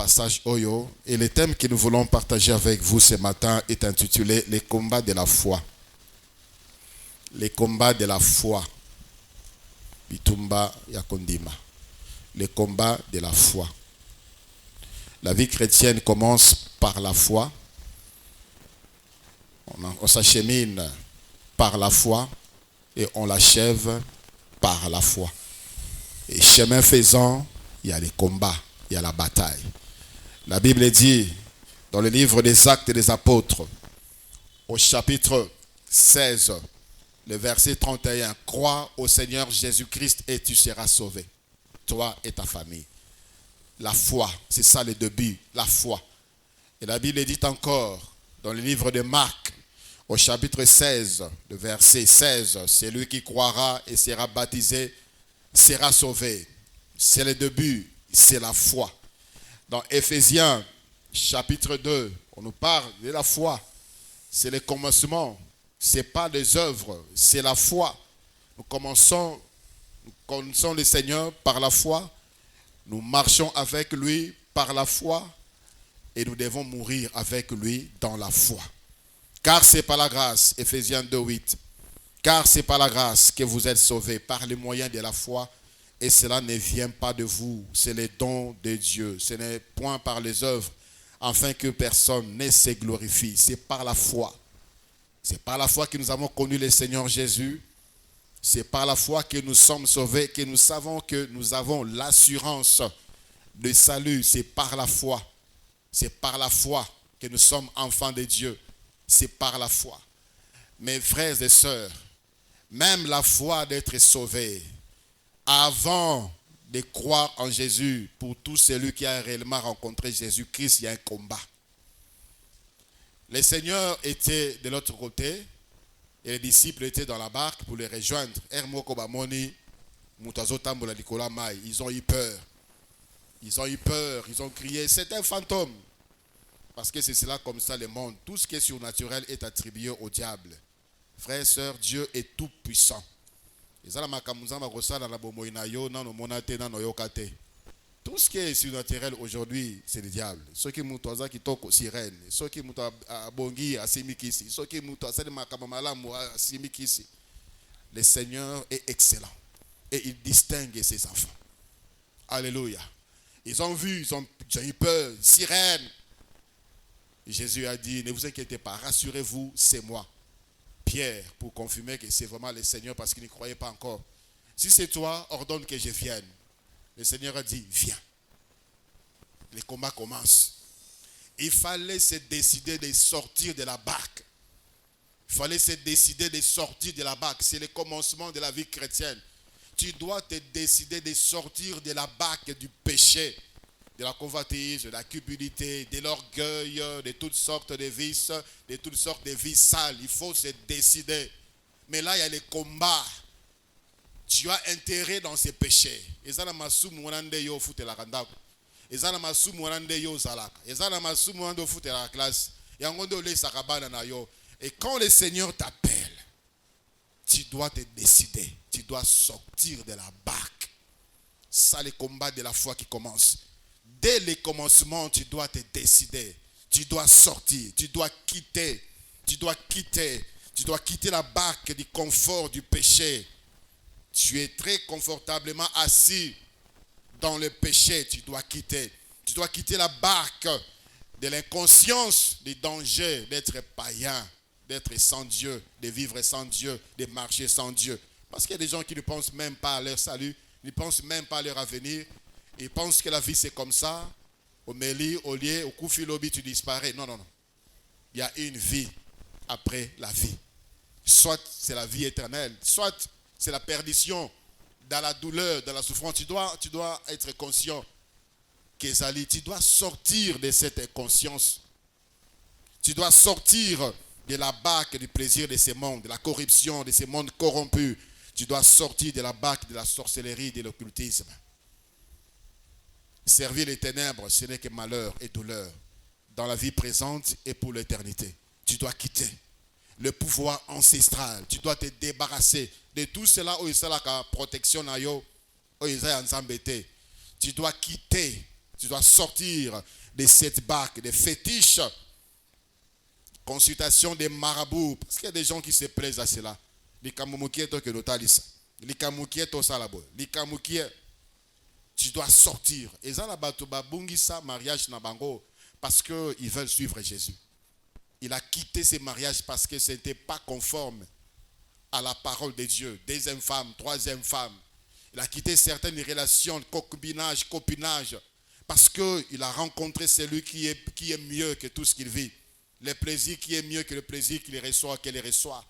passage Oyo. Et le thème que nous voulons partager avec vous ce matin est intitulé « Les combats de la foi ». Les combats de la foi. Bitumba Yakondima. Les combats de la foi. La vie chrétienne commence par la foi. On s'achemine par la foi et on l'achève par la foi. Et chemin faisant, il y a les combats, il y a la bataille. La Bible dit dans le livre des Actes des Apôtres, au chapitre 16, le verset 31, « Crois au Seigneur Jésus-Christ et tu seras sauvé, toi et ta famille. » La foi, c'est ça le début, la foi. Et la Bible dit encore dans le livre de Marc, au chapitre 16, le verset 16, « Celui qui croira et sera baptisé sera sauvé. » C'est le début, c'est la foi. Dans Éphésiens, chapitre 2, on nous parle de la foi. C'est le commencement. Ce n'est pas des œuvres, c'est la foi. Nous connaissons le Seigneur par la foi. Nous marchons avec lui par la foi. Et nous devons mourir avec lui dans la foi. Car c'est par la grâce, Éphésiens 2, 8. Car c'est par la grâce que vous êtes sauvés par les moyens de la foi. Et cela ne vient pas de vous, c'est le don de Dieu. Ce n'est point par les œuvres, afin que personne ne se glorifie. C'est par la foi. C'est par la foi que nous avons connu le Seigneur Jésus. C'est par la foi que nous sommes sauvés, que nous savons que nous avons l'assurance de salut. C'est par la foi. C'est par la foi que nous sommes enfants de Dieu. C'est par la foi. Mes frères et sœurs, même la foi d'être sauvé, avant de croire en Jésus, pour tout celui qui a réellement rencontré Jésus-Christ, il y a un combat. Le Seigneur était de l'autre côté et les disciples étaient dans la barque pour les rejoindre. Ils ont eu peur. Ils ont eu peur, ils ont crié, c'est un fantôme. Parce que c'est cela comme ça le monde. Tout ce qui est surnaturel est attribué au diable. Frères et sœurs, Dieu est tout puissant. Tout ce qui est surnaturel aujourd'hui, c'est le diable. Ceux qui sont qui toquent sirène, ceux qui sont à Bongi, à Simikisi, ceux qui sont à Simikisi. Le Seigneur est excellent et il distingue ses enfants. Alléluia. Ils ont vu, ils ont eu peur, sirène. Jésus a dit, ne vous inquiétez pas, rassurez-vous, c'est moi. Pierre, pour confirmer que c'est vraiment le Seigneur parce qu'il ne croyait pas encore. Si c'est toi, ordonne que je vienne. Le Seigneur a dit, viens. Le combat commence. Il fallait se décider de sortir de la barque. Il fallait se décider de sortir de la barque. C'est le commencement de la vie chrétienne. Tu dois te décider de sortir de la barque du péché, de la convoitise, de la cupidité, de l'orgueil, de toutes sortes de vices, de toutes sortes de vies sales. Il faut se décider. Mais là, il y a les combats. Tu as intérêt dans ces péchés. Et quand le Seigneur t'appelle, tu dois te décider. Tu dois sortir de la barque. C'est le combat de la foi qui commence. Dès le commencement, tu dois te décider. Tu dois sortir. Tu dois quitter. Tu dois quitter la barque du confort du péché. Tu es très confortablement assis dans le péché. Tu dois quitter. Tu dois quitter la barque de l'inconscience, du danger d'être païen, d'être sans Dieu, de vivre sans Dieu, de marcher sans Dieu. Parce qu'il y a des gens qui ne pensent même pas à leur salut, ne pensent même pas à leur avenir. Ils pensent que la vie c'est comme ça. Au Méli, au lieu, au Koufi Lobby, tu disparais. Non. Il y a une vie après la vie. Soit c'est la vie éternelle, soit c'est la perdition dans la douleur, dans la souffrance. Tu dois être conscient qu'Ezali, tu dois sortir de cette conscience. Tu dois sortir de la barque du plaisir de ce monde, de la corruption, de ce monde corrompu. Tu dois sortir de la barque de la sorcellerie, de l'occultisme. Servir les ténèbres, ce n'est que malheur et douleur dans la vie présente et pour l'éternité. Tu dois quitter le pouvoir ancestral. Tu dois te débarrasser de tout cela où il y a la protection. Tu dois quitter Tu dois sortir de cette barque, des fétiches, consultation des marabouts. Parce qu'il y a des gens qui se plaisent à cela. Tu dois sortir. Et ça, mariage na bango, parce qu'ils veulent suivre Jésus. Il a quitté ce mariage parce que ce n'était pas conforme à la parole de Dieu. Deuxième femme, troisième femme. Il a quitté certaines relations, copinage, parce qu'il a rencontré celui qui est mieux que tout ce qu'il vit. Le plaisir qui est mieux que le plaisir qu'il reçoit, qu'elle reçoit.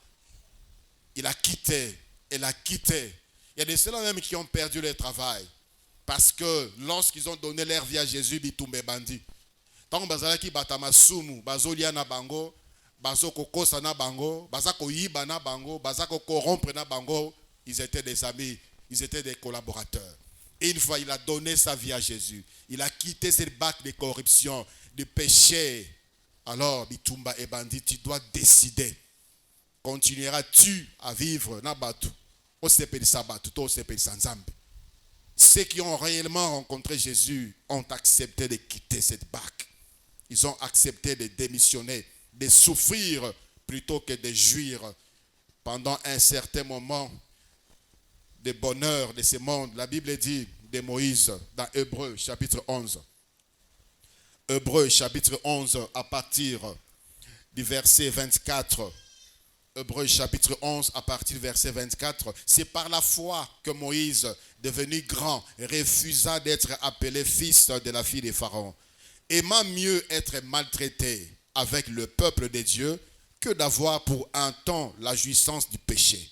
Il a quitté. Il y a des ceux-là même qui ont perdu leur travail. Parce que lorsqu'ils ont donné leur vie à Jésus, ils tombent bandits. Tant que batama sumu, bazolia na bango, bazoko kosa na bango, bazako yiba na bango, bazako corrompre na bango, ils étaient des amis, ils étaient des collaborateurs. Et une fois, il a donné sa vie à Jésus. Il a quitté cette barque de corruption, de péché. Alors, bitumba et bandit, tu dois décider. Continueras-tu à vivre na batu? On s'appelle sabatu, on s'appelle sanzambe. Ceux qui ont réellement rencontré Jésus ont accepté de quitter cette barque. Ils ont accepté de démissionner, de souffrir plutôt que de jouir pendant un certain moment de bonheur de ce monde. La Bible dit de Moïse dans Hébreux chapitre 11. Hébreux chapitre 11 à partir du verset 24. Hébreux chapitre 11 à partir du verset 24. C'est par la foi que Moïse, devenu grand, refusa d'être appelé fils de la fille de Pharaon. Aimant mieux être maltraité avec le peuple de Dieu que d'avoir pour un temps la jouissance du péché.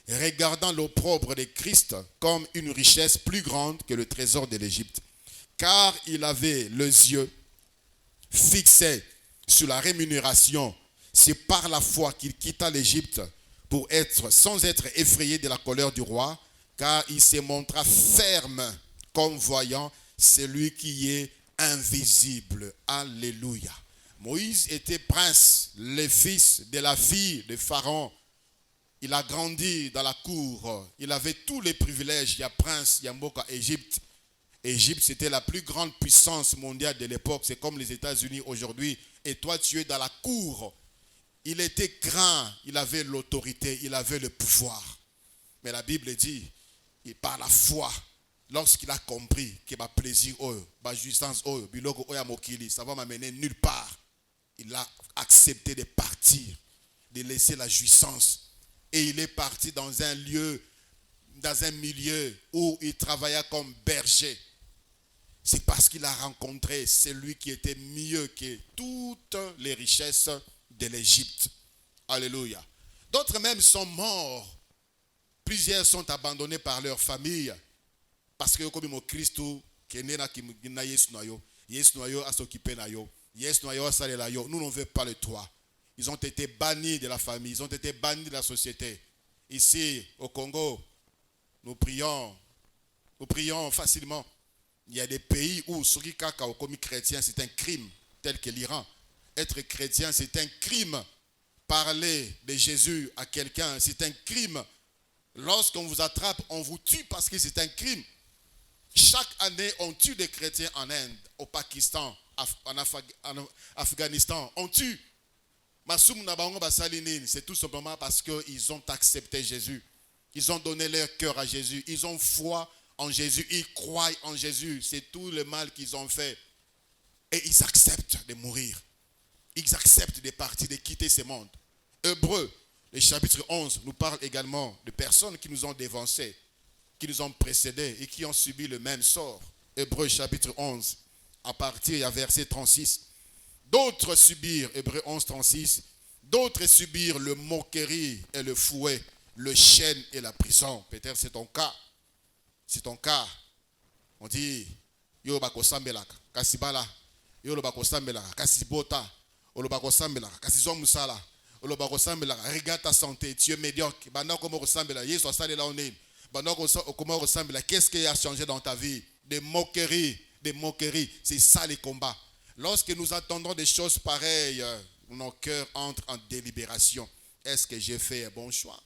Regardant l'opprobre de Christ comme une richesse plus grande que le trésor de l'Égypte. Car il avait les yeux fixés sur la rémunération. C'est par la foi qu'il quitta l'Égypte sans être effrayé de la colère du roi, car il se montra ferme comme voyant celui qui est invisible. Alléluia. Moïse était prince, le fils de la fille de Pharaon. Il a grandi dans la cour. Il avait tous les privilèges. Il y a prince, il y a Mboka, Égypte. Égypte, c'était la plus grande puissance mondiale de l'époque. C'est comme les États-Unis aujourd'hui. Et toi, tu es dans la cour. Il était grand, il avait l'autorité, il avait le pouvoir. Mais la Bible dit, et par la foi, lorsqu'il a compris que ma plaisir, ma jouissance, ça va m'amener nulle part, il a accepté de partir, de laisser la jouissance. Et il est parti dans un milieu où il travailla comme berger. C'est parce qu'il a rencontré celui qui était mieux que toutes les richesses de l'Égypte. Alléluia. D'autres même sont morts. Plusieurs sont abandonnés par leur famille. Parce que comme mon Christ, nous ne veut pas le toi. Ils ont été bannis de la famille, ils ont été bannis de la société. Ici, au Congo, nous prions facilement. Il y a des pays où, comme chrétien, c'est un crime, tel que l'Iran. Être chrétien, c'est un crime. Parler de Jésus à quelqu'un, c'est un crime. Lorsqu'on vous attrape, on vous tue parce que c'est un crime. Chaque année, on tue des chrétiens en Inde, au Pakistan, en Afghanistan. On tue. C'est tout simplement parce qu'ils ont accepté Jésus. Ils ont donné leur cœur à Jésus. Ils ont foi en Jésus. Ils croient en Jésus. C'est tout le mal qu'ils ont fait. Et ils acceptent de mourir. Ils acceptent de partir, de quitter ce monde. Hébreux, le chapitre 11, nous parle également de personnes qui nous ont dévancés, qui nous ont précédés et qui ont subi le même sort. Hébreux, chapitre 11, à partir du verset 36. D'autres subirent, Hébreux 11, 36, d'autres subirent le moquerie et le fouet, le chêne et la prison. Peut-être c'est ton cas. C'est ton cas. On dit, yo bako sambelaka, kasibala, yo bako sambelaka, kasibota, yo bako sambelaka, kasizo musala, yo bako sambelaka, regarde ta santé, tu es médiocre. Bana comment ressemble Yesu asale la onel. Bana comment ressemble qu'est-ce qui a changé dans ta vie? Des moqueries, c'est ça les combats. Lorsque nous entendons des choses pareilles, nos cœurs entrent en délibération. Est-ce que j'ai fait un bon choix?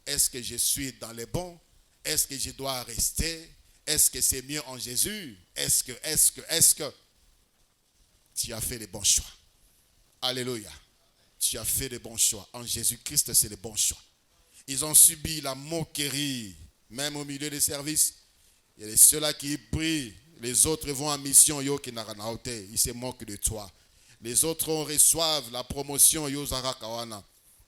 Est-ce que je suis dans les bons? Est-ce que je dois rester? Est-ce que c'est mieux en Jésus? Est-ce que tu as fait les bons choix? Alléluia. Tu as fait les bons choix. En Jésus-Christ, c'est les bons choix. Ils ont subi la moquerie, même au milieu des services. Il y a ceux-là qui prient, les autres vont en mission, ils se moquent de toi. Les autres reçoivent la promotion,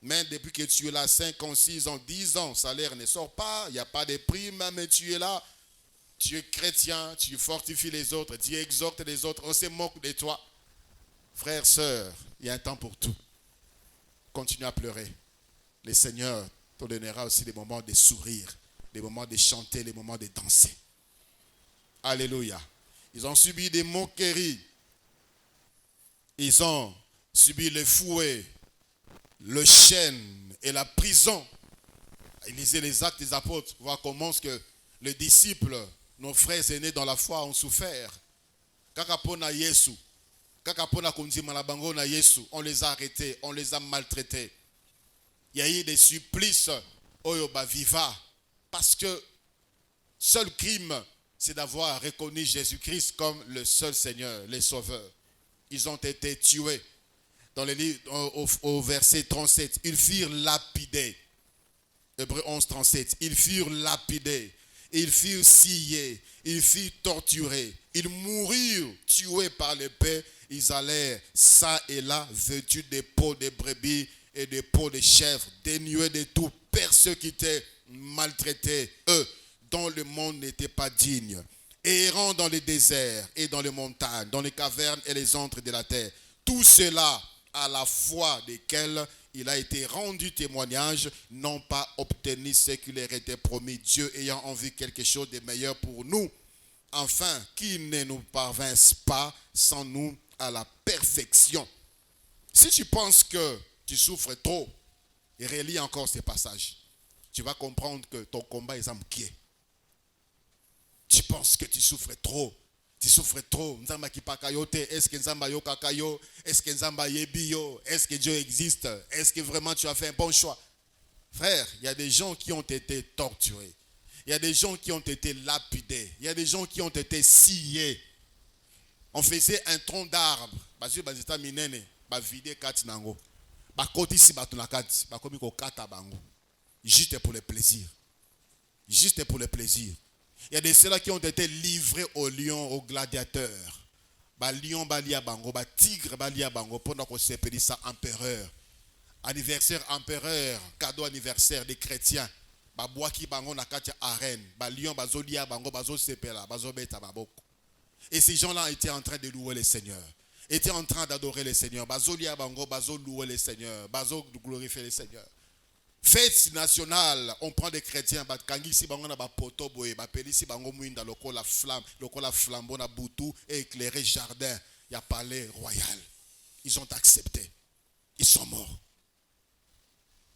même depuis que tu es là, 5 ans, 6 ans, 10 ans, salaire ne sort pas, il n'y a pas de prime, mais tu es là, tu es chrétien, tu fortifies les autres, tu exhortes les autres, on se moque de toi. Frères, sœurs, il y a un temps pour tout. Continue à pleurer. Le Seigneur te donnera aussi des moments de sourire, des moments de chanter, des moments de danser. Alléluia. Ils ont subi des moqueries. Ils ont subi le fouet, le chêne et la prison. Lisez les Actes des Apôtres, voir comment que les disciples, nos frères aînés dans la foi, ont souffert. Kakapona Yesu, kakapona kundima la bango na Yesu, on les a arrêtés, on les a maltraités. Il y a eu des supplices oyoba viva parce que seul crime, c'est d'avoir reconnu Jésus-Christ comme le seul Seigneur, le Sauveur. Ils ont été tués. Dans le livre, au verset 37, ils furent lapidés. Hébreux 11, 37. Ils furent lapidés. Ils furent sciés. Ils furent torturés. Ils moururent, tués par l'épée. Ils allèrent ça et là, vêtus des peaux de brebis et des peaux de chèvres, dénués de tout, persécutés, maltraités, eux, dont le monde n'était pas digne. Errant dans les déserts et dans les montagnes, dans les cavernes et les antres de la terre. Tout cela à la foi desquels il a été rendu témoignage, n'ont pas obtenu ce qui leur était promis, Dieu ayant en vue quelque chose de meilleur pour nous, afin qu'il ne nous parvinsse pas sans nous à la perfection. Si tu penses que tu souffres trop, et relis encore ces passages, tu vas comprendre que ton combat est amquié. Tu penses que tu souffres trop. Tu souffres trop. Est-ce que Nzamba yo kakayo? Est-ce que Nzamba yebiyo? Est-ce que Dieu existe? Est-ce que vraiment tu as fait un bon choix? Frère, il y a des gens qui ont été torturés. Il y a des gens qui ont été lapidés. Il y a des gens qui ont été sciés. On faisait un tronc d'arbre. Juste pour le plaisir. Juste pour le plaisir. Il y a des ceux-là qui ont été livrés aux lions, aux gladiateurs. Lion balia bango, tigre balia bango, pendant qu'on s'appelle ça empereur. Anniversaire empereur, cadeau anniversaire des chrétiens. Boaki bango na katia arène. Lion bazolia bango, bazo sepela, bazo beta baboko. Et ces gens-là étaient en train de louer le Seigneur. Étaient en train d'adorer le Seigneur. Bazolia bango, bazo louer le Seigneur. Bazo glorifier le Seigneur. Fête nationale, on prend des chrétiens, si bango na ba poto boye, ba pelisi bango muinda loko la flambeau na boutou et éclairé jardin, il y a palais royal. Ils ont accepté. Ils sont morts.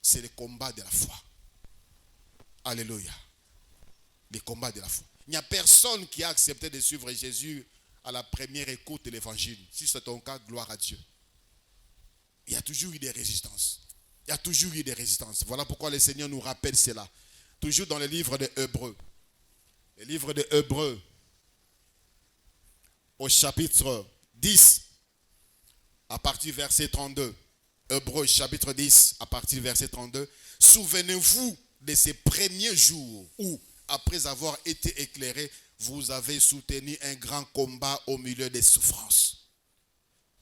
C'est le combat de la foi. Alléluia. Le combat de la foi. Il n'y a personne qui a accepté de suivre Jésus à la première écoute de l'évangile. Si c'est ton cas, gloire à Dieu. Il y a toujours eu des résistances. Il y a toujours eu des résistances. Voilà pourquoi le Seigneur nous rappelle cela. Toujours dans le livre de Hébreux. Le livre de Hébreux, au chapitre 10, à partir du verset 32. Hébreux, chapitre 10, à partir du verset 32. Souvenez-vous de ces premiers jours où, après avoir été éclairés, vous avez soutenu un grand combat au milieu des souffrances.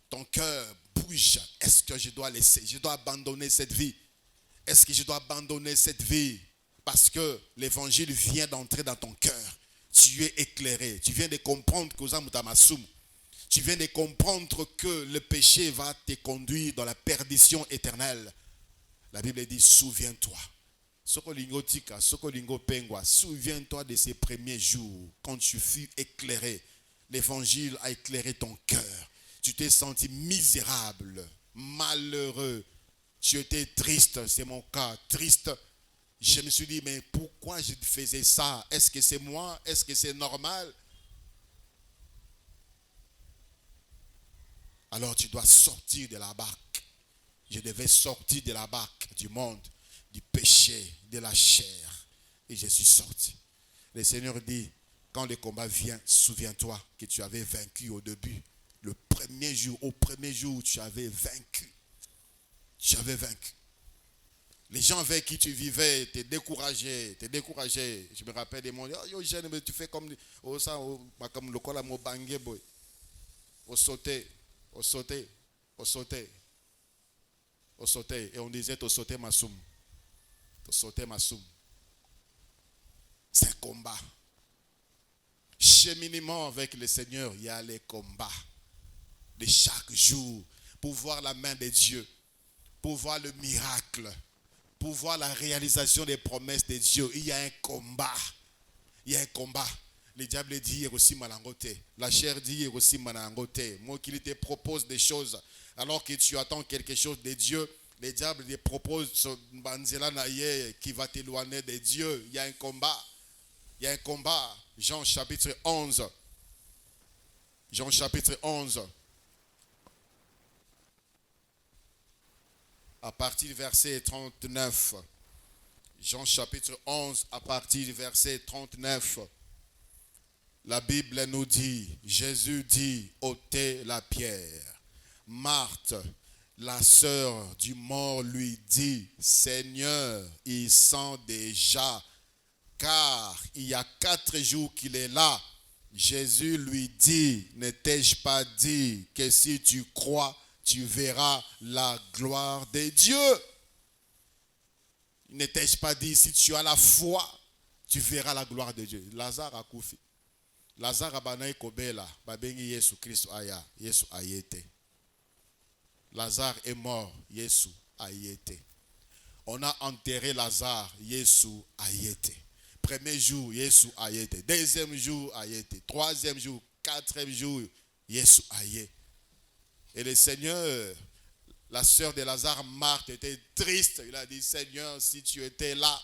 Ton cœur bouge. Est-ce que je dois laisser? Je dois abandonner cette vie. Est-ce que je dois abandonner cette vie? Parce que l'évangile vient d'entrer dans ton cœur. Tu es éclairé. Tu viens de comprendre que tu viens de comprendre que le péché va te conduire dans la perdition éternelle. La Bible dit, souviens-toi. Souviens-toi de ces premiers jours quand tu fus éclairé. L'évangile a éclairé ton cœur. Tu t'es senti misérable, malheureux. Tu étais triste, c'est mon cas, triste. Je me suis dit, mais pourquoi je faisais ça? Est-ce que c'est moi? Est-ce que c'est normal? Alors tu dois sortir de la barque. Je devais sortir de la barque du monde, du péché, de la chair. Et je suis sorti. Le Seigneur dit, Quand le combat vient, souviens-toi que tu avais vaincu au début. Le premier jour, au premier jour, tu avais vaincu. Tu avais vaincu. Les gens avec qui tu vivais te décourageaient, te décourageaient. Je me rappelle des mots, oh, yo, jeune, mais tu fais comme le col à mon bangé, boy. Au sauter, au sauter, au sauter, au sauter. Et on disait, au sauter, Massoum. Au sauter, Massoum. C'est un combat. Cheminement avec le Seigneur, il y a les combats de chaque jour pour voir la main de Dieu, pour voir le miracle, pour voir la réalisation des promesses de Dieu. Il y a un combat. Il y a un combat. Le diable dit aussi malangote. La chair dit aussi malangote. Moi qui te propose des choses alors que tu attends quelque chose de Dieu, le diable te propose ce banzela naïe qui va t'éloigner de Dieu. Il y a un combat. Il y a un combat. Jean chapitre 11. Jean chapitre 11. À partir du verset 39. Jean chapitre 11, à partir du verset 39. La Bible nous dit, Jésus dit, ôtez la pierre. Marthe, la sœur du mort, lui dit, Seigneur, il sent déjà, car il y a 4 jours qu'il est là. Jésus lui dit, ne t'ai-je pas dit que si tu crois, tu verras la gloire de Dieu. Ne t'ai-je pas dit, si tu as la foi, tu verras la gloire de Dieu. Lazare a koufi. Lazare a banaï kobela. Babengi Yesu Christ aya. Yesu ayete. Lazare est mort. Yesu ayete. On a enterré Lazare. Yesu ayete. Premier jour, Yesu ayete. Deuxième jour, ayete. Troisième jour, quatrième jour, Yesu ayete. Et le Seigneur, la sœur de Lazare, Marthe, était triste. Il a dit, Seigneur, si tu étais là,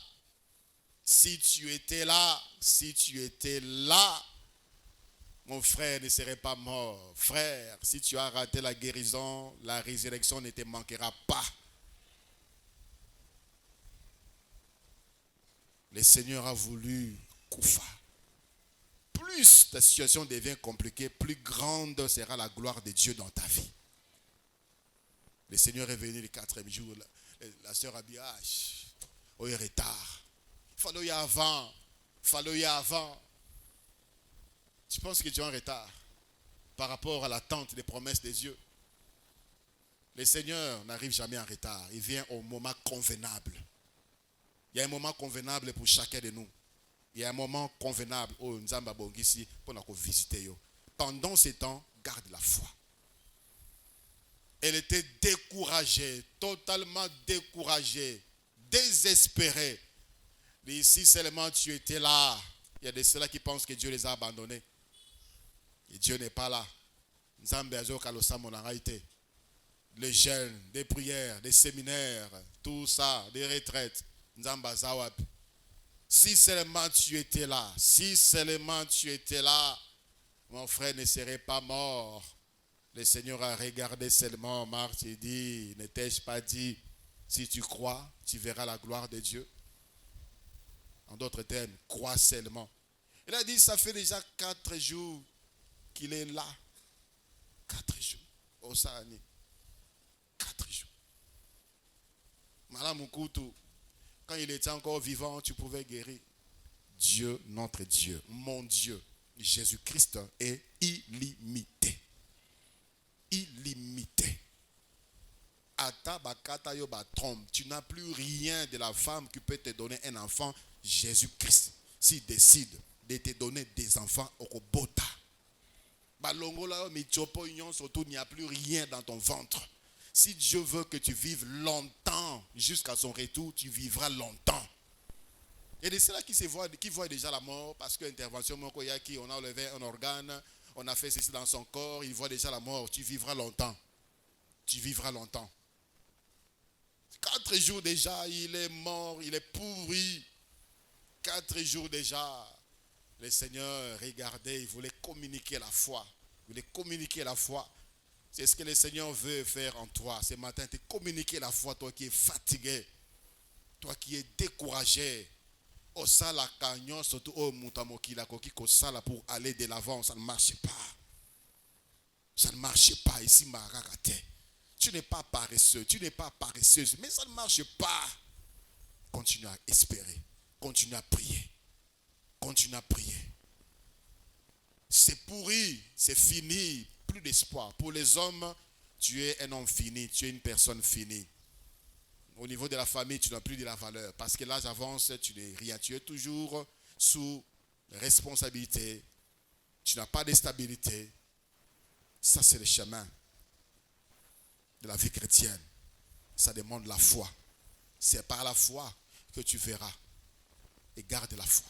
si tu étais là, si tu étais là, mon frère ne serait pas mort. Frère, si tu as raté la guérison, la résurrection ne te manquera pas. Le Seigneur a voulu Koufa. Plus ta situation devient compliquée, plus grande sera la gloire de Dieu dans ta vie. Le Seigneur est venu le 4e jour. La sœur a dit, oh, il est retard. Il fallait y avant. Il fallait y avant. Tu penses que tu es en retard par rapport à l'attente des promesses de Dieu. Le Seigneur n'arrive jamais en retard. Il vient au moment convenable. Il y a un moment convenable pour chacun de nous. Il y a un moment convenable. Oh, nous avons ici pour nous visiter. Pendant ce temps, garde la foi. Elle était découragée, totalement découragée, désespérée. Et si seulement tu étais là, il y a de ceux-là qui pensent que Dieu les a abandonnés. Et Dieu n'est pas là. Les jeûnes, des prières, des séminaires, tout ça, des retraites. Si seulement tu étais là, si seulement tu étais là, mon frère ne serait pas mort. Le Seigneur a regardé seulement Marthe et dit, ne t'ai-je pas dit, si tu crois, tu verras la gloire de Dieu. En d'autres termes, crois seulement. Il a dit, ça fait déjà 4 jours qu'il est là. 4 jours. Au Sarani. 4 jours. Madame Moukoutou, quand il était encore vivant, tu pouvais guérir. Dieu, notre Dieu, mon Dieu, Jésus-Christ est illimité. Illimité. Tu n'as plus rien de la femme qui peut te donner un enfant. Jésus-Christ, s'il décide de te donner des enfants au Kobota, surtout, il n'y a plus rien dans ton ventre. Si Dieu veut que tu vives longtemps jusqu'à son retour, tu vivras longtemps. Et de ceux-là qui voient déjà la mort, parce que l'intervention, on a enlevé un organe, on a fait ceci dans son corps, il voit déjà la mort, tu vivras longtemps. Tu vivras longtemps. 4 jours déjà, il est mort, il est pourri. 4 jours déjà, le Seigneur regardait, il voulait communiquer la foi. Il voulait communiquer la foi. C'est ce que le Seigneur veut faire en toi ce matin, te communiquer la foi, toi qui es fatigué, toi qui es découragé. Osala canyon, surtout au Moutamokila, Kosala pour aller de l'avant, ça ne marche pas. Ça ne marche pas ici, Marakate. Tu n'es pas paresseux, tu n'es pas paresseuse, mais ça ne marche pas. Continue à espérer, continue à prier, continue à prier. C'est pourri, c'est fini, plus d'espoir. Pour les hommes, tu es un homme fini, tu es une personne finie. Au niveau de la famille, tu n'as plus de la valeur. Parce que l'âge avance, tu n'es rien. Tu es toujours sous responsabilité. Tu n'as pas de stabilité. Ça, c'est le chemin de la vie chrétienne. Ça demande la foi. C'est par la foi que tu verras. Et garde la foi.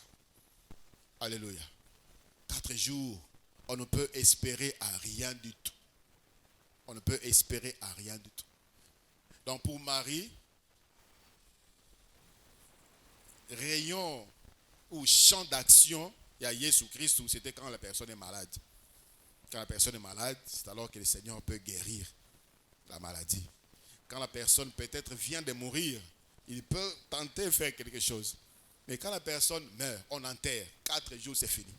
Alléluia. 4 jours, on ne peut espérer à rien du tout. On ne peut espérer à rien du tout. Donc pour Marie, rayon ou champ d'action, il y a Jésus-Christ, c'était quand la personne est malade. Quand la personne est malade, c'est alors que le Seigneur peut guérir la maladie. Quand la personne peut-être vient de mourir, il peut tenter de faire quelque chose. Mais quand la personne meurt, on enterre. 4 jours, c'est fini.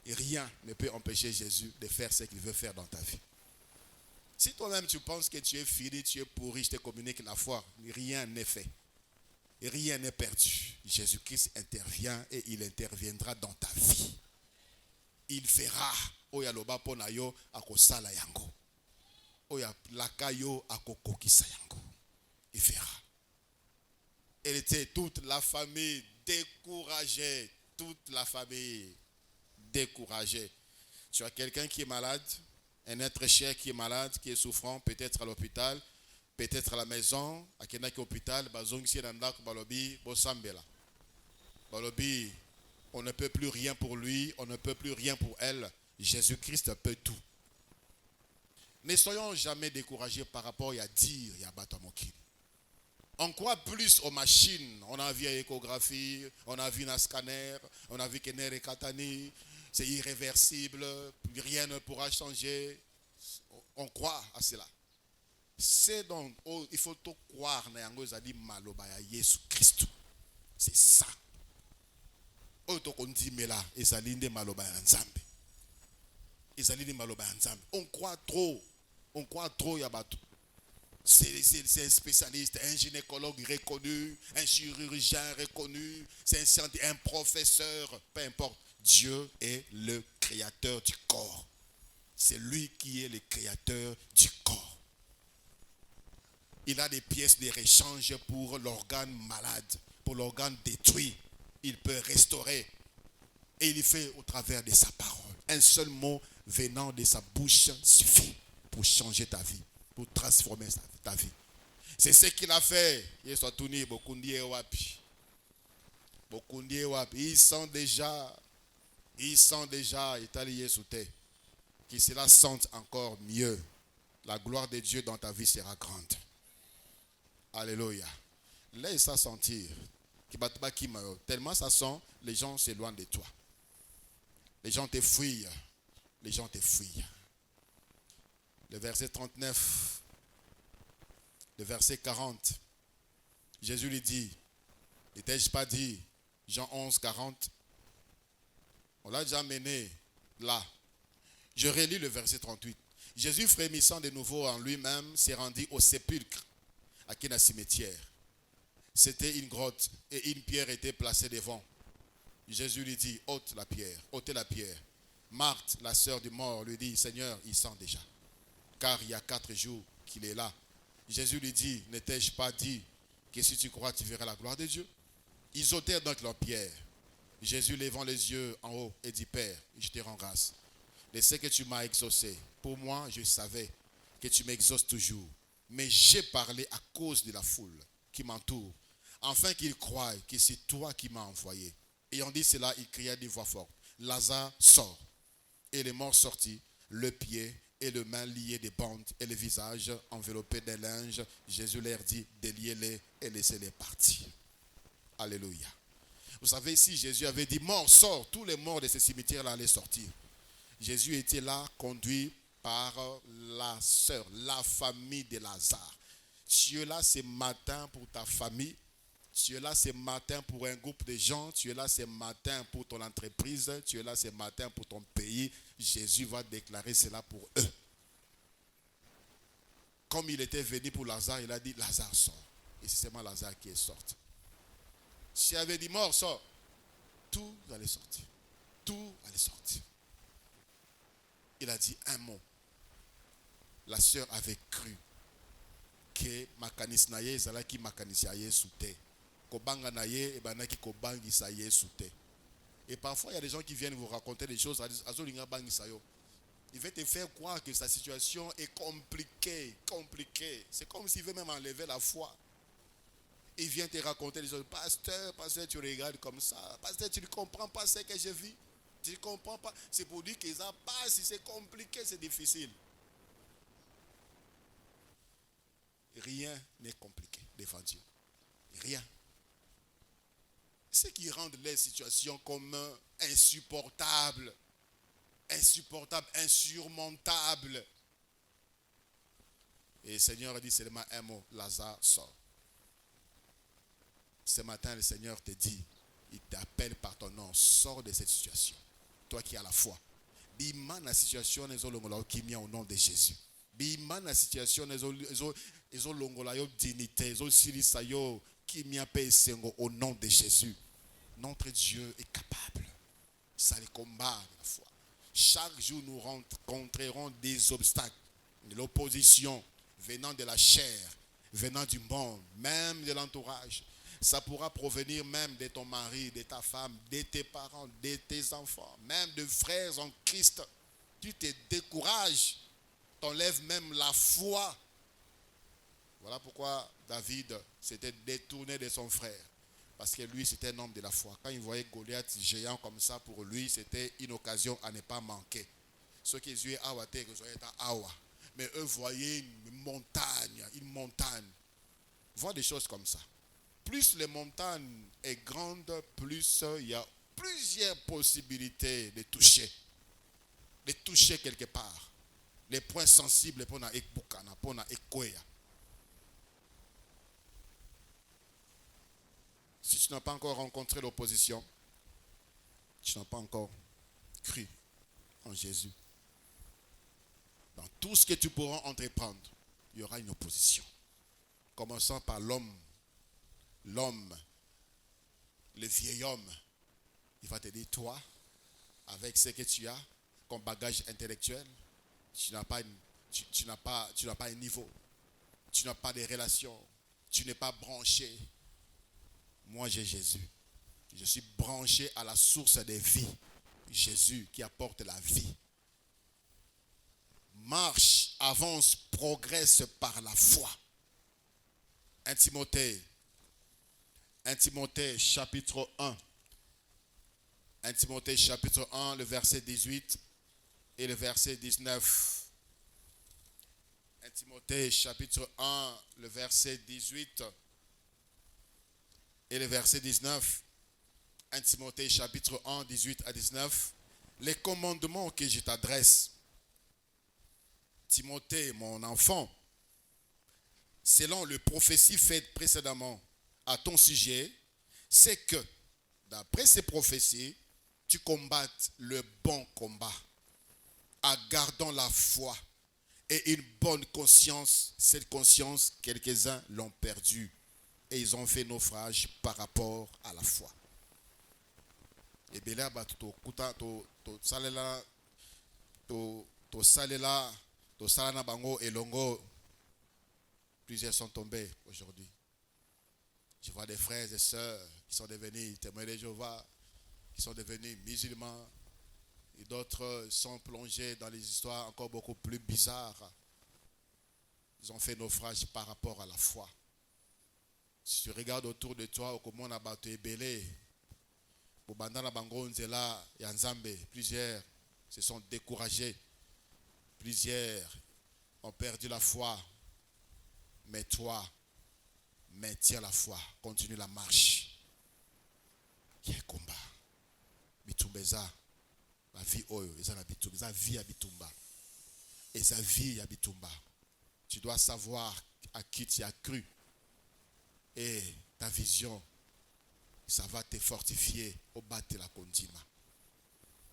Et rien ne peut empêcher Jésus de faire ce qu'il veut faire dans ta vie. Si toi-même tu penses que tu es fini, tu es pourri, je te communique la foi, rien n'est fait. Et rien n'est perdu. Jésus-Christ intervient et il interviendra dans ta vie. Il fera. Oya loba pona yo akosala yango. Oya lakayo akokokisa yango. Il fera. Elle était toute la famille découragée. Toute la famille découragée. Tu as quelqu'un qui est malade, un être cher qui est malade, qui est souffrant, peut-être à l'hôpital, peut-être à la maison, à quelqu'un qui est à l'hôpital, balobi, on ne peut plus rien pour lui, on ne peut plus rien pour elle. Jésus-Christ peut tout. Ne soyons jamais découragés par rapport à dire, il y a Batamokili. On croit plus aux machines. On a vu une échographie, on a vu un scanner, on a vu qu'un air est katani, c'est irréversible, rien ne pourra changer. On croit à cela. C'est donc, il faut tout croire dans Jésus Christ. C'est ça. On croit trop. On croit trop Yabatou. C'est un spécialiste, un gynécologue reconnu, un chirurgien reconnu, c'est un professeur, peu importe. Dieu est le créateur du corps. C'est lui qui est le créateur du corps. Il a des pièces de rechange pour l'organe malade, pour l'organe détruit. Il peut restaurer. Et il fait au travers de sa parole. Un seul mot venant de sa bouche suffit pour changer ta vie, pour transformer ta vie. C'est ce qu'il a fait. Ils sont déjà, qui cela sente encore mieux. La gloire de Dieu dans ta vie sera grande. Alléluia. Laisse ça sentir. Tellement ça sent, les gens s'éloignent de toi. Les gens te fuient. Les gens te fuient. Le verset 39, le verset 40, Jésus lui dit, n'étais-je pas dit, Jean 11, 40, on l'a déjà mené là. Je relis le verset 38. Jésus, frémissant de nouveau en lui-même, s'est rendu au sépulcre, à Kena cimetière. C'était une grotte et une pierre était placée devant. Jésus lui dit, ôtez la pierre. Marthe, la sœur du mort, lui dit, Seigneur, il sent déjà, car il y a 4 jours qu'il est là. Jésus lui dit, n'étais-je pas dit que si tu crois, tu verras la gloire de Dieu? Ils ôtèrent donc leur pierre. Jésus levant les yeux en haut et dit, Père, je te rends grâce de ce que tu m'as exaucé. Pour moi, je savais que tu m'exauces toujours. Mais j'ai parlé à cause de la foule qui m'entoure, afin qu'ils croient que c'est toi qui m'as envoyé. Ayant dit cela, il cria d'une voix forte, Lazare, sort. Et les morts sortis, le pied et le main liés des bandes et le visage enveloppé d'un linge. Jésus leur dit, déliez-les et laissez-les partir. Alléluia. Vous savez, si Jésus avait dit, mort, sort, tous les morts de ce cimetière-là allaient sortir. Jésus était là, conduit par la sœur, la famille de Lazare. Tu es là ce matin pour ta famille, Tu es là ce matin pour un groupe de gens, tu es là ce matin pour ton entreprise, tu es là ce matin pour ton pays. Jésus va déclarer cela pour eux. Comme il était venu pour Lazare, il a dit Lazare sort. Et c'est seulement Lazare qui est sorti. S'il avait dit mort sort, tout allait sortir. Tout allait sortir. Il a dit un mot. La sœur avait cru que makanis na ye ezalaki makanisi ya Yesu te. Kobanga na ye ebanaki kobangisa Yesu te. Et parfois il y a des gens qui viennent vous raconter des choses azolinga bangisa yo. Il veut te faire croire que sa situation est compliquée. C'est comme s'il veut même enlever la foi. Il vient te raconter des choses. Pasteur, tu regardes comme ça. Pasteur, tu ne comprends pas ce que je vis. Tu ne comprends pas. C'est pour dire que ça passe, si c'est compliqué, c'est difficile. Rien n'est compliqué devant Dieu. Rien. Ce qui rend les situations comme insupportables, insurmontables. Et le Seigneur a dit seulement un mot, Lazare sort. Ce matin, le Seigneur te dit, il t'appelle par ton nom, sors de cette situation. Toi qui as la foi. Bima na situation qui mis au nom de Jésus. Bima na situation longola yo dignité, silisa yo qui mis au nom de Jésus. Notre Dieu est capable. Ça les combat de la foi. Chaque jour nous rencontrerons des obstacles, de l'opposition venant de la chair, venant du monde, même de l'entourage. Ça pourra provenir même de ton mari, de ta femme, de tes parents, de tes enfants, même de frères en Christ. Tu te décourages, t'enlèves même la foi. Voilà pourquoi David s'était détourné de son frère. Parce que lui, c'était un homme de la foi. Quand il voyait Goliath géant comme ça, pour lui, c'était une occasion à ne pas manquer. Ceux qui disaient awa te, awa. Mais eux voyaient une montagne. Voir des choses comme ça. Plus les montagnes est grande, plus il y a plusieurs possibilités de toucher quelque part. Les points sensibles pour na ekbukana, pour na ekweya. Si tu n'as pas encore rencontré l'opposition, tu n'as pas encore cru en Jésus. Dans tout ce que tu pourras entreprendre, il y aura une opposition. Commençant par l'homme, le vieil homme, il va te dire, toi, avec ce que tu as comme bagage intellectuel, tu n'as pas un niveau, tu n'as pas de relations, tu n'es pas branché. Moi, j'ai Jésus. Je suis branché à la source des vies. Jésus qui apporte la vie. Marche, avance, progresse par la foi. 1 Timothée chapitre 1. 1 Timothée chapitre 1, le verset 18 et le verset 19. 1 Timothée chapitre 1, le verset 18 et le verset 19. 1 Timothée chapitre 1, 18 à 19. Les commandements que je t'adresse, Timothée, mon enfant, selon le prophétie faite précédemment à ton sujet, c'est que, d'après ces prophéties, tu combattes le bon combat, en gardant la foi et une bonne conscience. Cette conscience, quelques-uns l'ont perdue et ils ont fait naufrage par rapport à la foi. Et bien là, to salela salana bango et longo. Plusieurs sont tombés aujourd'hui. Je vois des frères et sœurs qui sont devenus témoins de Jéhovah, qui sont devenus musulmans, et d'autres sont plongés dans les histoires encore beaucoup plus bizarres. Ils ont fait naufrage par rapport à la foi. Si tu regardes autour de toi, comment on a battu Ebélé, plusieurs se sont découragés, plusieurs ont perdu la foi. Mais toi, maintiens la foi, continue la marche. Il y a un combat. Bitumbeza, la vie oyo, la vie à Bitumba. Et sa vie à Bitumba. Tu dois savoir à qui tu as cru. Et ta vision, ça va te fortifier au bas de la condima.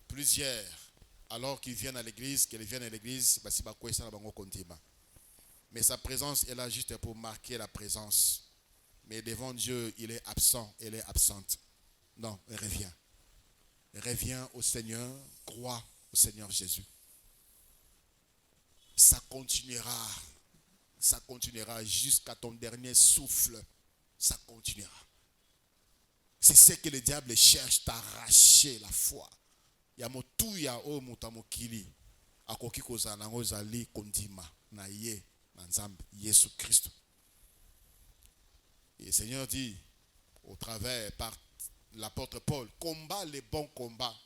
Plusieurs, alors qu'ils viennent à l'église, mais sa présence est là juste pour marquer la présence. Mais devant Dieu, il est absent, elle est absente. Non, reviens. Reviens au Seigneur, crois au Seigneur Jésus. Ça continuera jusqu'à ton dernier souffle. Ça continuera. C'est ce que le diable cherche, t'arracher la foi. Yamotuya o mutamokili. Akoki kozana ngozali kondima na ye na nzambe Yesu Christ. Et le Seigneur dit au travers par l'apôtre Paul, combat les bons combats.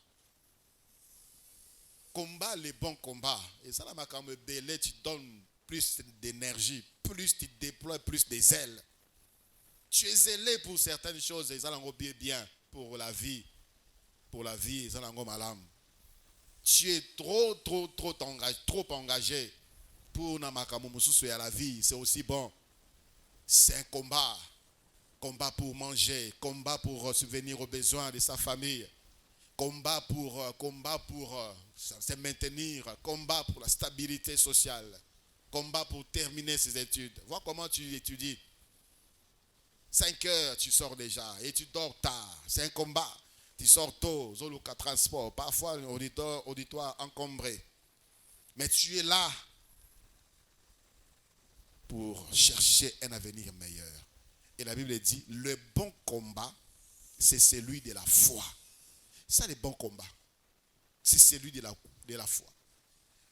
Combat les bons combats. Et ça là quand me belé, tu donnes plus d'énergie, plus tu déploies plus des ailes. Tu es zélé pour certaines choses, et ça l'en bien pour la vie. Pour la vie, ça l'en malam. Tu es trop engagé pour namakamu mususu à la vie, c'est aussi bon. C'est un combat. Combat pour manger, combat pour subvenir aux besoins de sa famille, combat pour se maintenir, combat pour la stabilité sociale, combat pour terminer ses études. Vois comment tu étudies. 5 heures, tu sors déjà et tu dors tard. C'est un combat. Tu sors tôt, Zoluka transport, parfois auditoire encombré. Mais tu es là pour chercher un avenir meilleur. Et la Bible dit, le bon combat, c'est celui de la foi. Ça, le bon combat, c'est celui de la foi.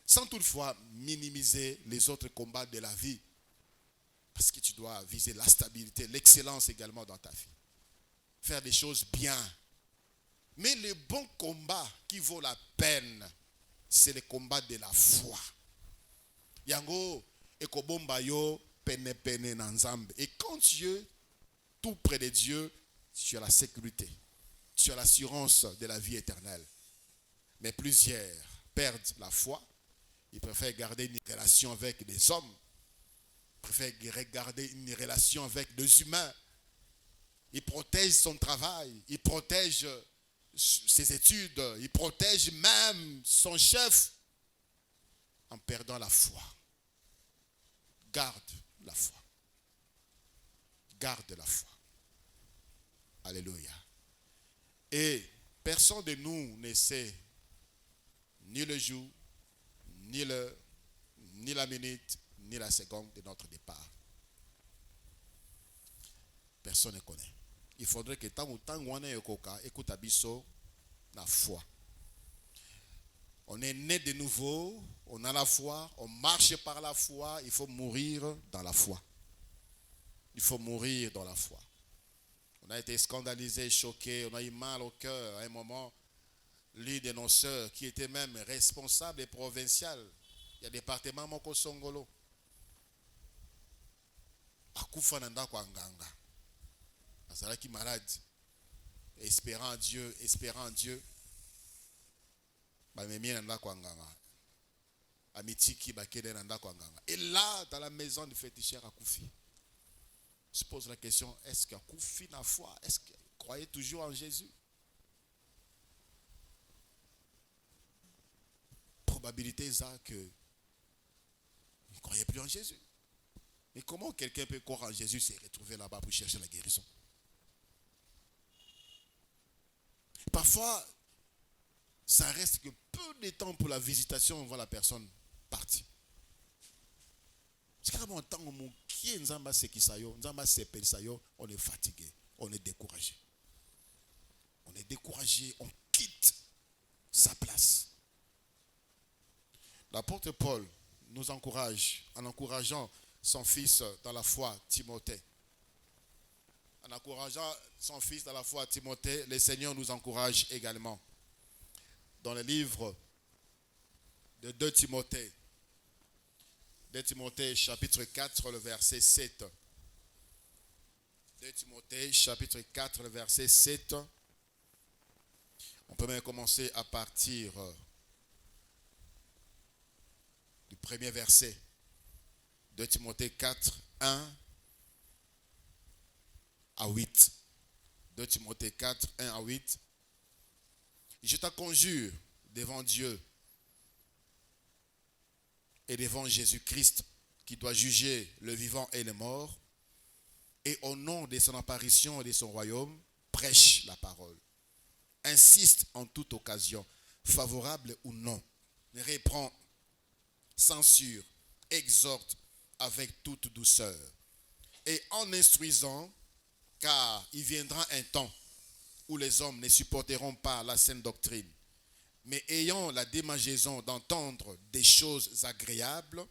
Sans toutefois minimiser les autres combats de la vie. Parce que tu dois viser la stabilité, l'excellence également dans ta vie. Faire des choses bien. Mais le bon combat qui vaut la peine, c'est le combat de la foi. Yango, ekobomba yo, pene nanzambe. Et quand tu es tout près de Dieu, tu as la sécurité, tu as l'assurance de la vie éternelle. Mais plusieurs perdent la foi. Ils préfèrent garder une relation avec des hommes. Ils préfèrent garder une relation avec des humains. Ils protègent son travail. Ils protègent ses études. Ils protègent même son chef en perdant la foi. Garde la foi. Garde la foi. Alléluia. Et personne de nous ne sait ni le jour, ni l'heure, ni la minute, ni la seconde de notre départ. Personne ne connaît. Il faudrait que tant on est écoute abisso la foi. On est né de nouveau, on a la foi, on marche par la foi, il faut mourir dans la foi. Il faut mourir dans la foi. On a été scandalisé, choqué, on a eu mal au cœur à un moment. L'une de nos sœurs qui était même responsable et provinciale, il y a un département Moko Songolo. Akufa nanda kwa nganga. Azala qui malade. Espérant Dieu. Et là, dans la maison du féticheur Akoufi, on se pose la question, est-ce qu'Akoufi n'a foi? Est-ce qu'il croyait toujours en Jésus? Probabilité est que il ne croyait plus en Jésus. Mais comment quelqu'un peut croire en Jésus et se retrouver là-bas pour chercher la guérison? Parfois, ça reste que peu de temps pour la visitation, on voit la personne partir. C'est carrément un temps où on est fatigué, on est découragé. On est découragé, on quitte sa place. L'apôtre Paul nous encourage en encourageant son fils dans la foi, Timothée. En encourageant son fils dans la foi, Timothée, le Seigneur nous encourage également. Dans le livre de 2 Timothée, 2 Timothée chapitre 4, le verset 7. 2 Timothée chapitre 4, le verset 7. On peut même commencer à partir du premier verset. 2 Timothée 4, 1 à 8. 2 Timothée 4, 1 à 8. Je t'en conjure devant Dieu et devant Jésus-Christ qui doit juger le vivant et le mort, et au nom de son apparition et de son royaume, prêche la parole. Insiste en toute occasion, favorable ou non. Reprend, censure, exhorte avec toute douceur. Et en instruisant, car il viendra un temps où les hommes ne supporteront pas la saine doctrine, mais ayant la démangeaison d'entendre des choses agréables,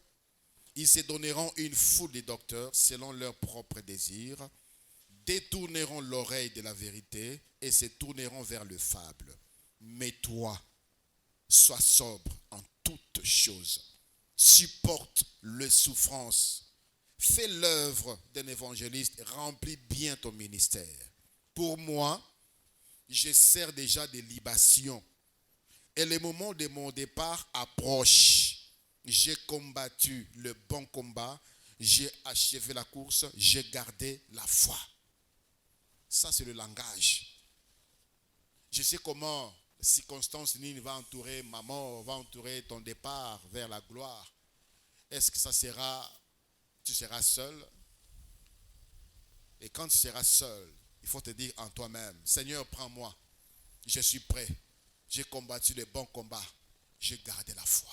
ils se donneront une foule de docteurs selon leurs propres désirs, détourneront l'oreille de la vérité et se tourneront vers le fable. Mais toi, sois sobre en toutes choses, supporte les souffrances, fais l'œuvre d'un évangéliste, remplis bien ton ministère. Pour moi, je sers déjà des libations et le moment de mon départ approche. J'ai combattu le bon combat, j'ai achevé la course, j'ai gardé la foi. Ça, c'est le langage. Je sais comment circonstance va entourer ma mort, va entourer ton départ vers la gloire. Est-ce que tu seras seul? Et quand tu seras seul, il faut te dire en toi-même, Seigneur, prends-moi, je suis prêt. J'ai combattu le bon combat, j'ai gardé la foi.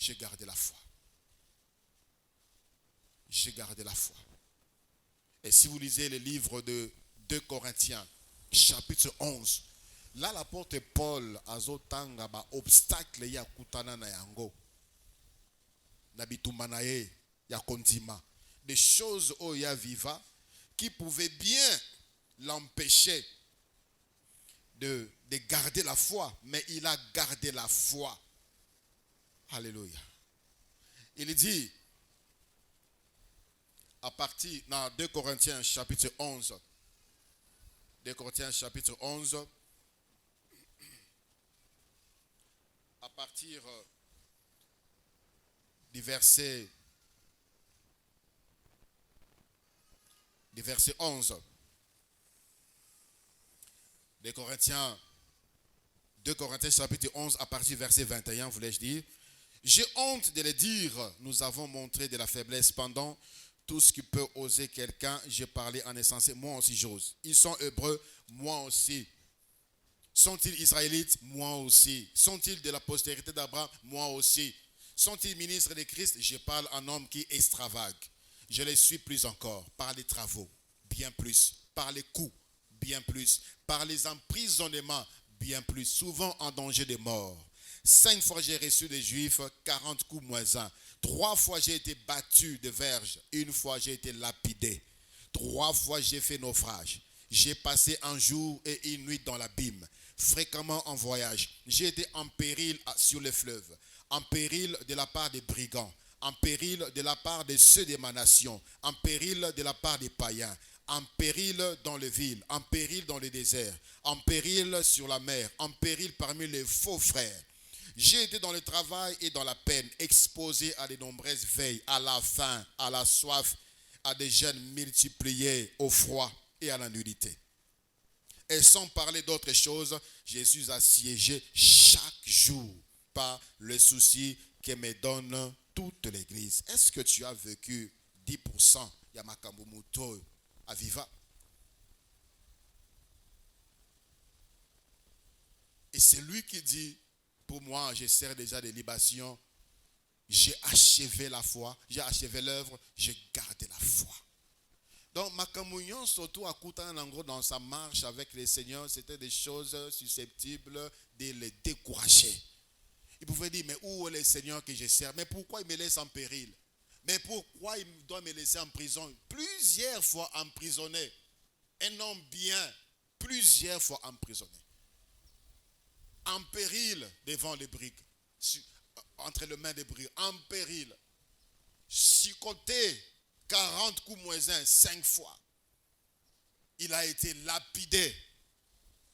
J'ai gardé la foi. J'ai gardé la foi. Et si vous lisez le livre de 2 Corinthiens, chapitre 11, là l'apôtre Paul azotanga ba obstacle ya kutana na yango. Na bitumba na ye ya kondima. Des choses au ya viva qui pouvaient bien l'empêcher de garder la foi, mais il a gardé la foi. Alléluia. Il dit, à partir, dans 2 Corinthiens chapitre 11, 2 Corinthiens chapitre 11, à partir du verset 11, 2 Corinthiens chapitre 11, à partir du verset 21, voulais-je dire. J'ai honte de le dire, nous avons montré de la faiblesse pendant tout ce qui peut oser quelqu'un. J'ai parlé en insensé, moi aussi j'ose. Ils sont hébreux, moi aussi. Sont-ils israélites? Moi aussi. Sont-ils de la postérité d'Abraham? Moi aussi. Sont-ils ministres de Christ? Je parle en homme qui extravague. Je les suis plus encore, par les travaux, bien plus, par les coups, bien plus, par les emprisonnements, bien plus, souvent en danger de mort. 5 fois j'ai reçu des Juifs, 40 coups moins 1. 3 fois j'ai été battu de verge. 1 fois j'ai été lapidé. 3 fois j'ai fait naufrage. J'ai passé un jour et une nuit dans l'abîme, fréquemment en voyage. J'ai été en péril sur les fleuves, en péril de la part des brigands, en péril de la part de ceux de ma nation, en péril de la part des païens, en péril dans les villes, en péril dans les déserts, en péril sur la mer, en péril parmi les faux frères. J'ai été dans le travail et dans la peine, exposé à de nombreuses veilles, à la faim, à la soif, à des jeûnes multipliés, au froid et à la nudité. Et sans parler d'autres choses, je suis assiégé chaque jour par le souci que me donne toute l'Église. Est-ce que tu as vécu 10% Yamakambo Muto à Viva? Et c'est lui qui dit, pour moi, je sers déjà des libations. J'ai achevé la foi, j'ai achevé l'œuvre, j'ai gardé la foi. Donc, ma communion, surtout à Koutanango, dans sa marche avec le Seigneur, c'était des choses susceptibles de le décourager. Il pouvait dire, mais où est le Seigneur que je sers? Mais pourquoi il me laisse en péril? Mais pourquoi il doit me laisser en prison? Plusieurs fois emprisonné. Un homme bien, plusieurs fois emprisonné. En péril devant les briques, entre les mains des briques, en péril, chicoté, 40 coups moins 1, 5 fois. Il a été lapidé.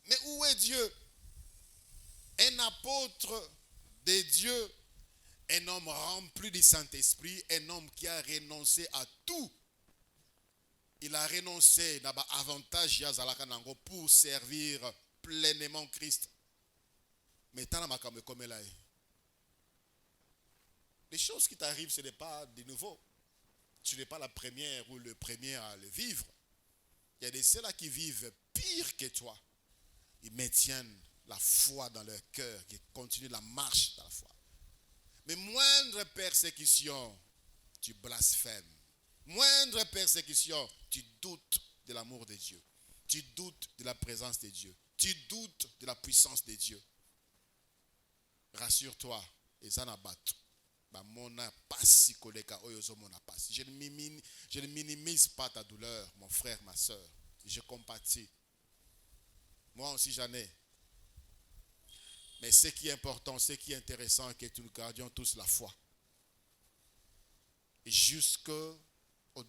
Mais où est Dieu? Un apôtre de Dieu, un homme rempli du Saint-Esprit, un homme qui a renoncé à tout. Il a renoncé à l'avantage pour servir pleinement Christ. Mais tant comme là. Les choses qui t'arrivent, ce n'est pas de nouveau. Tu n'es pas la première ou le premier à le vivre. Il y a des ceux-là qui vivent pire que toi. Ils maintiennent la foi dans leur cœur, ils continuent la marche dans la foi. Mais moindre persécution, tu blasphèmes. Moindre persécution, tu doutes de l'amour de Dieu. Tu doutes de la présence de Dieu. Tu doutes de la puissance de Dieu. Rassure-toi, je ne minimise pas ta douleur, mon frère, ma soeur. Je compatis. Moi aussi j'en ai. Mais ce qui est important, ce qui est intéressant, c'est que nous gardions tous la foi. Et jusqu'au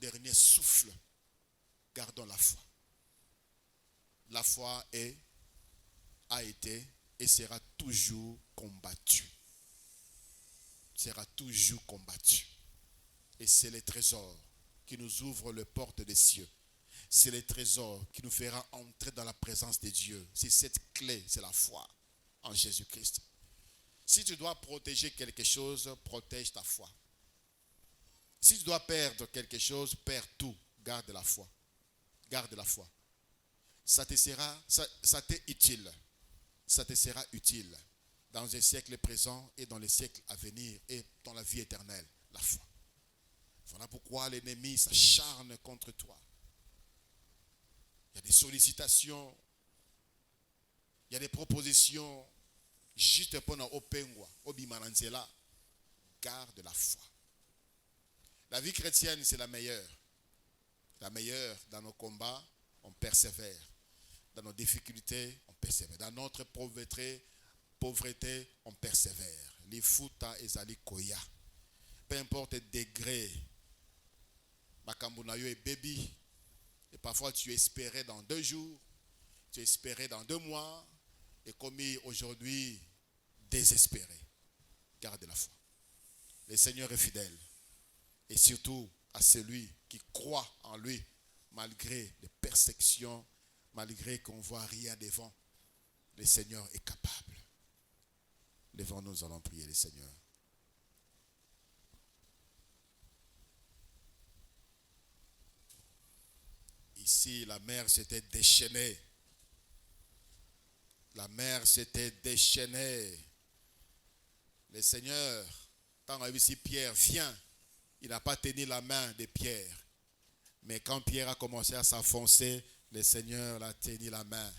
dernier souffle, gardons la foi. La foi a été et sera toujours combattue. Sera toujours combattue. Et c'est le trésor qui nous ouvre les portes des cieux. C'est le trésor qui nous fera entrer dans la présence de Dieu. C'est cette clé, c'est la foi en Jésus-Christ. Si tu dois protéger quelque chose, protège ta foi. Si tu dois perdre quelque chose, perds tout. Garde la foi. Garde la foi. Ça t'est utile. Ça te sera utile dans un siècle présent et dans les siècles à venir et dans la vie éternelle. La foi. Voilà pourquoi l'ennemi s'acharne contre toi. Il y a des sollicitations, il y a des propositions, juste pour nous opengwa, obimananzela. Garde la foi. La vie chrétienne, c'est la meilleure. La meilleure dans nos combats, on persévère. Dans nos difficultés, on persévère. Dans notre pauvreté, on persévère. Les futa ezali koya. Peu importe le degré, makambunayo et baby. Et parfois tu espérais dans 2 jours, tu espérais dans 2 mois, et comme aujourd'hui, désespéré. Garde la foi. Le Seigneur est fidèle. Et surtout à celui qui croit en lui, malgré les persécutions, malgré qu'on ne voit rien devant, le Seigneur est capable. Levons-nous, nous allons prier le Seigneur. Ici, la mer s'était déchaînée. La mer s'était déchaînée. Le Seigneur, tant que Pierre vient, il n'a pas tenu la main de Pierre. Mais quand Pierre a commencé à s'enfoncer, le Seigneur l'a tenu la main.